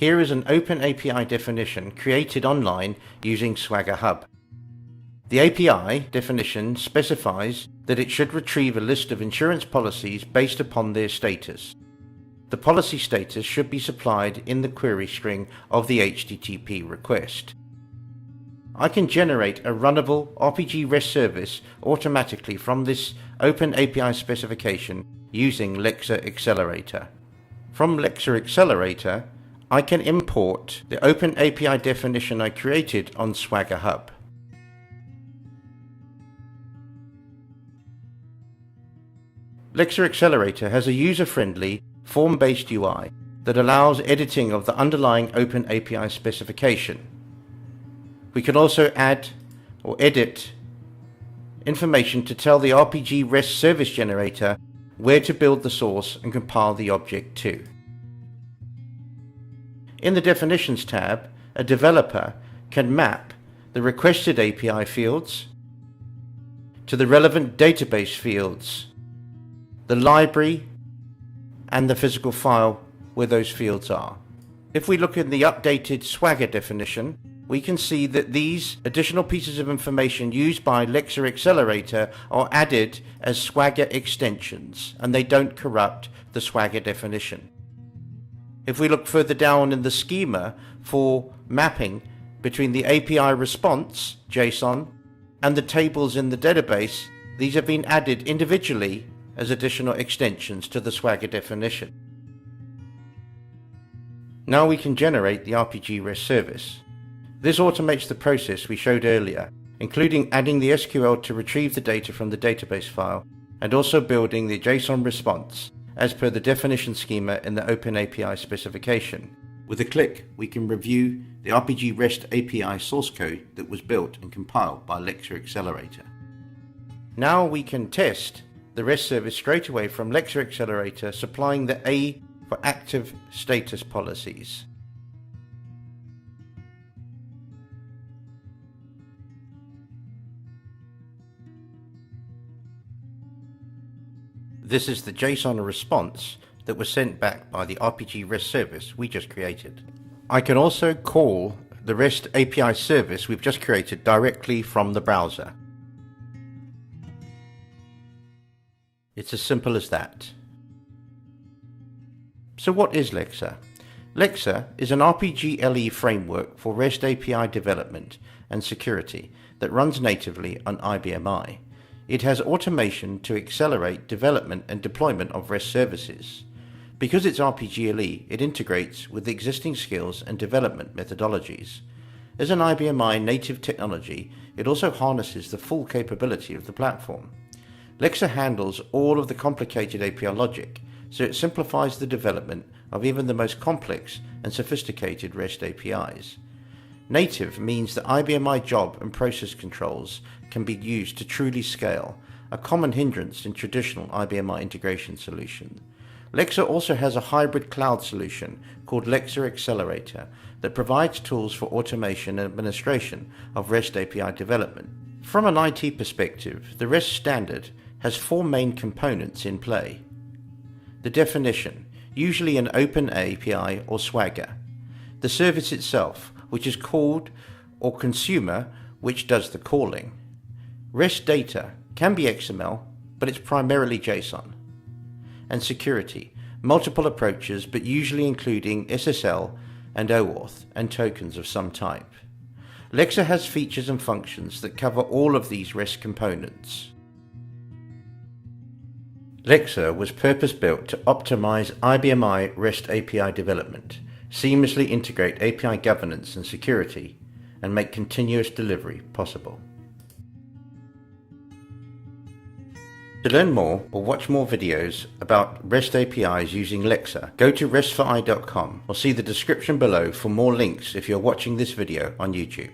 Here is an open API definition created online using Swagger Hub. The API definition specifies that it should retrieve a list of insurance policies based upon their status. The policy status should be supplied in the query string of the HTTP request. I can generate a runnable RPG REST service automatically from this open API specification using Lexa Accelerator. From Lexa Accelerator, I can import the open API definition I created on Swagger Hub. Lexa Accelerator has a user-friendly, form-based UI that allows editing of the underlying open API specification. We can also add or edit information to tell the RPG REST service generator where to build the source and compile the object to. In the Definitions tab, a developer can map the requested API fields to the relevant database fields, the library, and the physical file where those fields are. If we look in the updated Swagger definition, we can see that these additional pieces of information used by Lexa Accelerator are added as Swagger extensions, and they don't corrupt the Swagger definition. If we look further down in the schema for mapping between the API response, JSON, and the tables in the database, these have been added individually as additional extensions to the Swagger definition. Now we can generate the RPG REST service. This automates the process we showed earlier, including adding the SQL to retrieve the data from the database file, and also building the JSON response as per the definition schema in the OpenAPI specification. With a click, we can review the RPG REST API source code that was built and compiled by Lexa Accelerator. Now we can test the REST service straight away from Lexa Accelerator, supplying the A for active status policies. This is the JSON response that was sent back by the RPG REST service we just created. I can also call the REST API service we've just created directly from the browser. It's as simple as that. So what is Lexa? Lexa is an RPGLE framework for REST API development and security that runs natively on IBMi. It has automation to accelerate development and deployment of REST services. Because it's RPGLE, it integrates with existing skills and development methodologies. As an IBMi native technology, it also harnesses the full capability of the platform. Lexa handles all of the complicated API logic, so it simplifies the development of even the most complex and sophisticated REST APIs. Native means that IBMi job and process controls can be used to truly scale, a common hindrance in traditional IBMi integration solution. Lexa also has a hybrid cloud solution called Lexa Accelerator that provides tools for automation and administration of REST API development. From an IT perspective, the REST standard has four main components in play. The definition, usually an open API or Swagger. The service itself, which is called, or consumer, which does the calling. REST data can be XML, but it's primarily JSON. And security, multiple approaches, but usually including SSL and OAuth and tokens of some type. Lexa has features and functions that cover all of these REST components. Lexa was purpose-built to optimize IBMi REST API development, seamlessly integrate API governance and security, and make continuous delivery possible. To learn more or watch more videos about REST APIs using Lexa, go to restfi.com or see the description below for more links if you're watching this video on YouTube.